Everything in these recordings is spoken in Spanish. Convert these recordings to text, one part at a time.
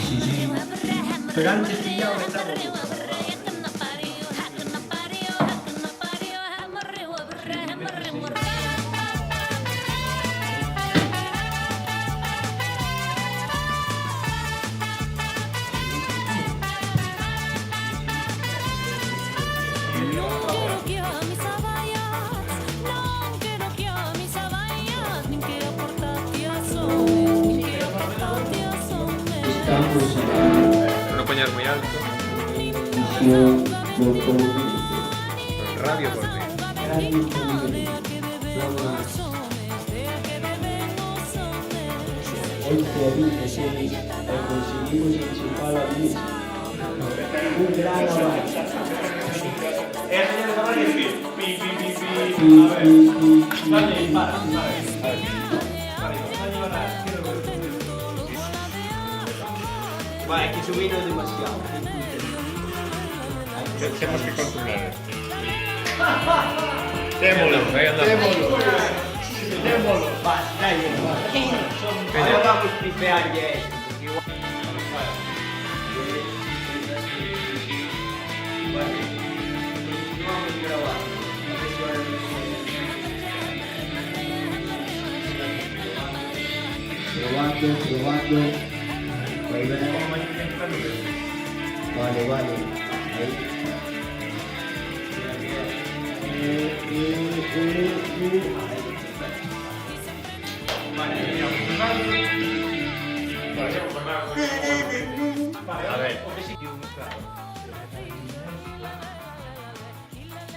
Sí, sí. Pero antes pillaba que estaba estamos No poñas moi alto. en misión por Radio por ti. Radio Comunidade. Programa 11:26 e conseguimos enchufar a luz. Un gran avance. Vai, que subino demasiado. Temos que controlar. Démolo, Démolo. Va, dai. Ahora vamos a pipear ya esto, porque igual... Vale, continuamos grabando. A ver si ahora Probando, probando. Ahí va. Vale, vale. Ahí. A ver.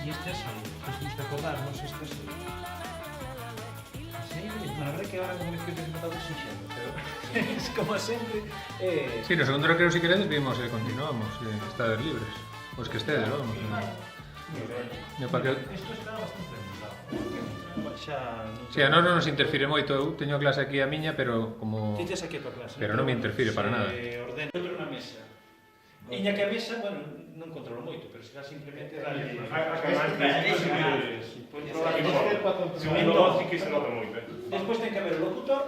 Y este es el, es recordarnos, este es el. Sí, la verdad que ahora como es que te he notado exigente, pero es como siempre. Sí, no segundo recreo si queredes vimos e continuamos estados libres. Pois que estedes, vamos. Eu para que... Esto está bastante remontado. Xa non Si, a nós non nos interfire moito, eu teño clase aquí a miña, pero como... Tites aquí a tua clase. Pero non me interfire para nada. Ordeno outro na mesa. Iña que a mesa, bueno, non controlo moito, pero será simplemente darle... Despois ten que haber o locutor.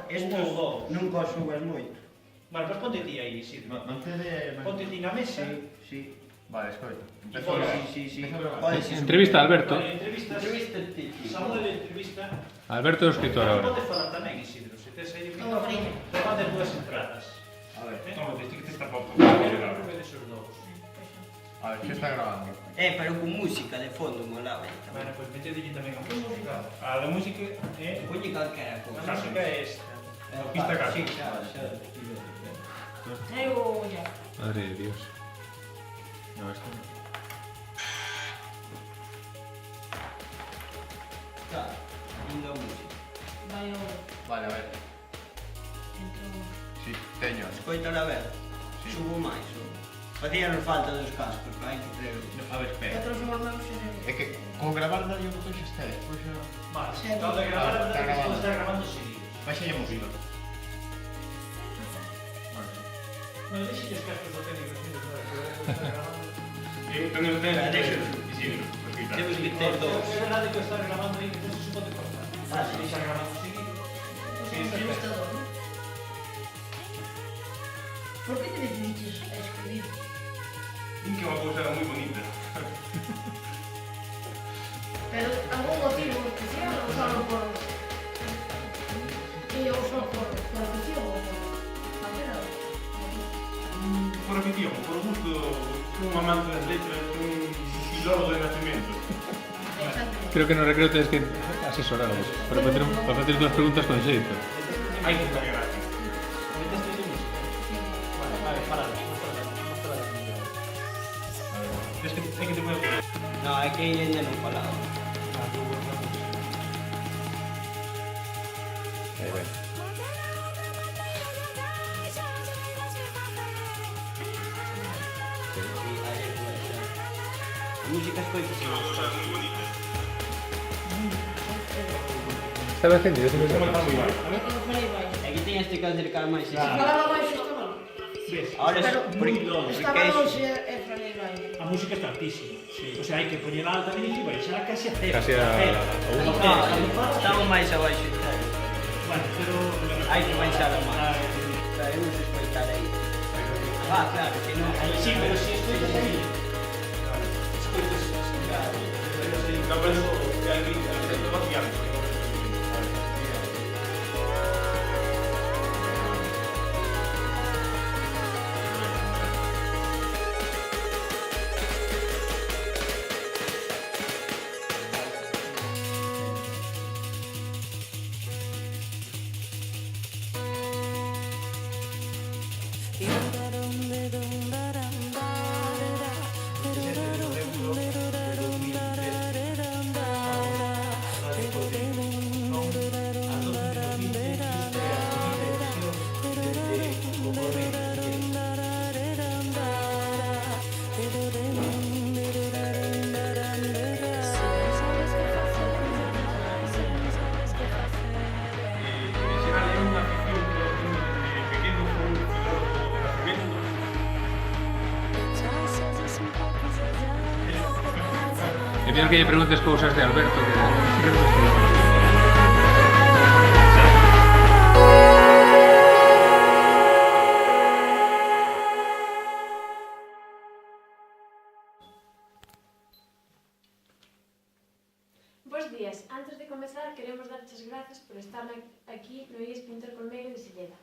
Estos nunca os subes moito. Vale, pois ponte ti aí, Isidro. Ponte ti na mesa. Sí. Vale, escoito. Sí. Podes Entrevista a Alberto. Vale, entrevista ti. Samuel entrevista. Alberto é o escritor agora. Pode falar tamén, Isidro, se tes aí o micrófono. Tomate dúas entradas. A ver. Vedes os dous. A ver, que está grabando? Pero con música de fondo molaba. Bueno, pois metedelle tamén a música. A da música é... Coñe calquera cousa. A música é esta. Pista casa. Sí, xa. Madre de Dios. No, esto no. Claro, lindo música. Vale, a ver. Sí, teño. Escoitan a ver. Subo máis. Facíanos falta dos cascos, hai que traer. A ver, espera. É que con gravar dalle un botón xa está, despois xa... Vale, acabo de gravar, Está grabando. está grabando seguido. Baixa a música. Non deixe os cascos do técnico, está grabando. Temos que ter dos. É verdade que está grabando aí, non se pode cortar. Se deixa grabando seguido. ¿Por qué te decidiste a escribir? Que uma coisa era muy bonita. ¿Pero algún motivo especial o solo por... ¿Y o solo por afición o por hacer algo? Por afición, por gusto, un amante das letras, un filólogo de nacimiento. Creo que no recreo tedes que asesorarnos para facer dúas preguntas con xeito. Hai que estar gratis. Meteste tu música? Vale, parado. Es que te voy a poner. No, é que ainda non falaba. Aí ven. A música escoita se non está. Estaba encendido, se me Por está. aí vai. É que teñas que acercar máis. Se falaba baixo, está mal. Ahora es Estaba longe e falei vai. A música está altísima. O sea, hai que poñer alta e baixar a casi a cero. Casi a Estamos máis abaixo. Bueno, pero... Hai que baixar a máis. claro, que non... Sí, pero si escoitas aí, escoitas, claro, No, pero eso, que hay que hacer todo vaciando. Quisiera leer una ficción que yo tengo desde pequeño, fue un filósofo de nacimiento. E pido que lle preguntes cousas de Alberto, que Bos días. Antes de comezar, queremos darche as grazas por estar aquí no IES Pintor Colmeiro de Silleda.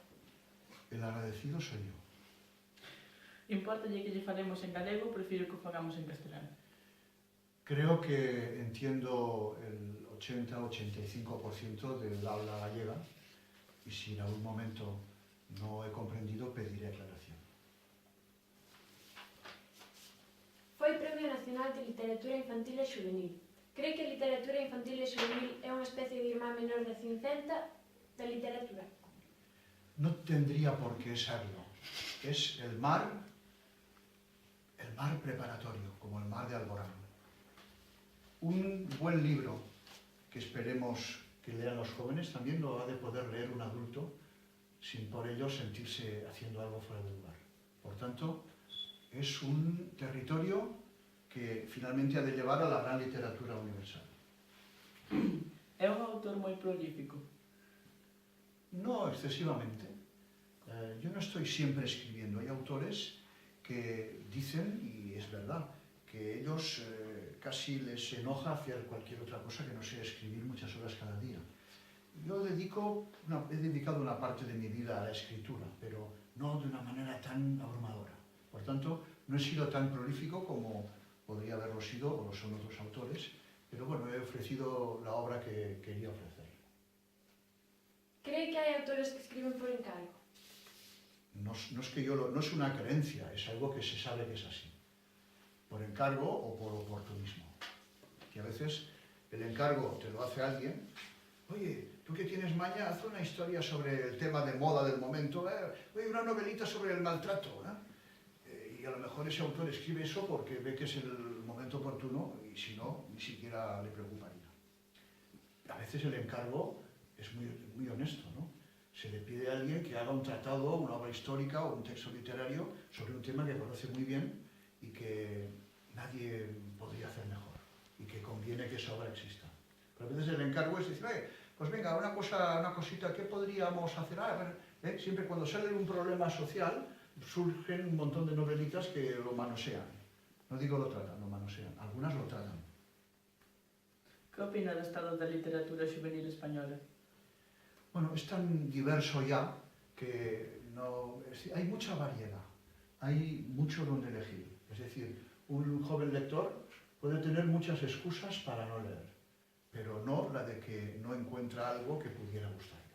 El agradecido soy yo. Impórtalle que lle falemos en galego, prefiro que o fagamos en castelano. Creo que entiendo el 80-85% del habla gallega y si en algún momento no he comprendido, pediré aclaración. Foi Premio Nacional de Literatura Infantil e Xuvenil. Cree que a literatura infantil e xuvenil é unha especie de irmán menor da Cincenta da literatura? No tendría por qué serlo. Es el mar preparatorio, como el mar de Alborán. Un buen libro que esperemos que lean los jóvenes también lo ha de poder leer un adulto sin por ello sentirse haciendo algo fuera de lugar. Por tanto, es un territorio que finalmente ha de llevar a la gran literatura universal. É un autor moi prolífico. No excesivamente. Yo no estoy siempre escribiendo. Hay autores que dicen, y es verdad, que ellos casi les enoja hacer cualquier otra cosa que no sea escribir muchas horas cada día. Yo he dedicado una parte de mi vida a la escritura, pero no de una manera tan abrumadora. Por tanto, no he sido tan prolífico como podría haberlo sido, o lo son otros autores, pero bueno, he ofrecido la obra que quería ofrecer. ¿Cree que hay autores que escriben por encargo? No es una creencia, es algo que se sabe que es así. Por encargo o por oportunismo. Que a veces el encargo te lo hace alguien. Oye, tú que tienes maña, haz una historia sobre el tema de moda del momento. Oye, una novelita sobre el maltrato. Y a lo mejor ese autor escribe eso porque ve que es el momento oportuno y si no, ni siquiera le preocuparía. A veces el encargo es muy honesto, ¿no? Se le pide a alguien que haga un tratado, una obra histórica o un texto literario sobre un tema que conoce muy bien y que nadie podría hacer mejor y que conviene que esa obra exista. Pero a veces el encargo es decir, pues venga, una cosita, ¿qué podríamos hacer? A ver, siempre cuando sale un problema social surgen un montón de novelitas que lo manosean. No digo lo tratan, lo manosean. Algunas lo tratan. Que opina do estado da literatura xuvenil española? Bueno, es tan diverso ya que no, hay mucha variedad, hay mucho donde elegir. Es decir, un joven lector puede tener muchas excusas para no leer, pero no la de que no encuentra algo que pudiera gustarle.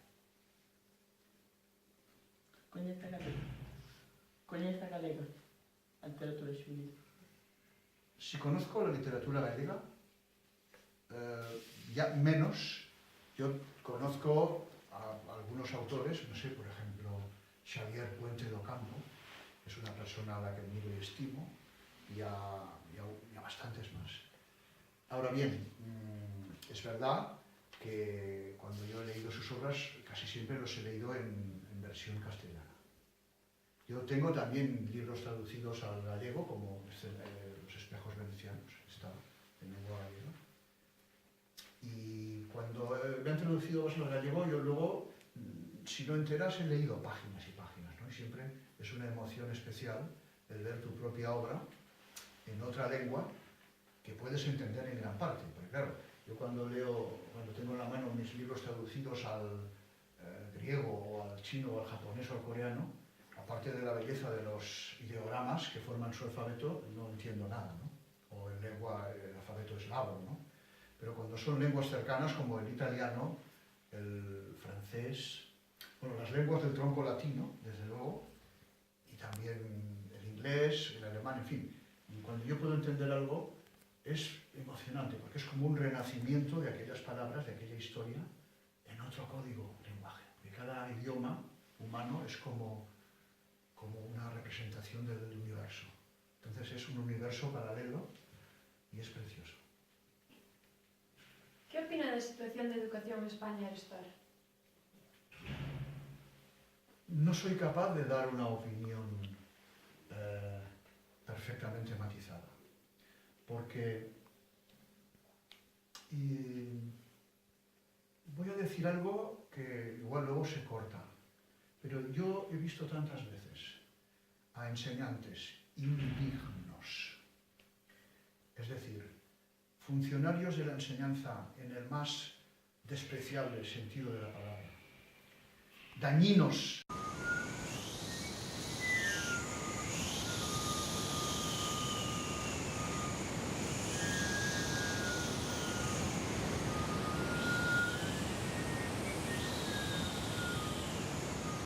Coñece a galega, a literatura xuvenil. Si conozco la literatura gallega, ya menos. Yo conozco a algunos autores, no sé, por ejemplo, Xavier Puente do Campo, es una persona a la que admiro y estimo, y a bastantes más. Ahora bien, es verdad que cuando yo he leído sus obras, casi siempre los he leído en versión castellana. Yo tengo también libros traducidos al gallego, como Los espejos venecianos, está en lengua gallega. Y cuando me han traducido al gallego, yo luego, si no enteras, he leído páginas y páginas, ¿no? Y siempre es una una emoción especial el ver tu propia obra en otra lengua que puedes entender en gran parte. Porque claro, yo cuando tengo en la mano mis libros traducidos al griego o al chino o al japonés o al coreano, aparte de la belleza de los ideogramas que forman su alfabeto, no entiendo nada, ¿no? O el alfabeto eslavo, ¿no? Pero cuando son lenguas cercanas como el italiano, el francés, bueno, las lenguas del tronco latino, desde luego, y también el inglés, el alemán, en fin. Y cuando yo puedo entender algo, es emocionante, porque es como un renacimiento de aquellas palabras, de aquella historia, en otro código, lenguaje. Porque cada idioma humano es como una representación del universo. Entonces es un universo paralelo y es precioso. Que opina da situación de educación en España, Arestor? No soy capaz de dar una opinión perfectamente matizada, porque voy a decir algo que igual luego se corta, pero yo he visto tantas veces a enseñantes indignos, es decir, funcionarios de la enseñanza en el más despreciable sentido de la palabra, dañinos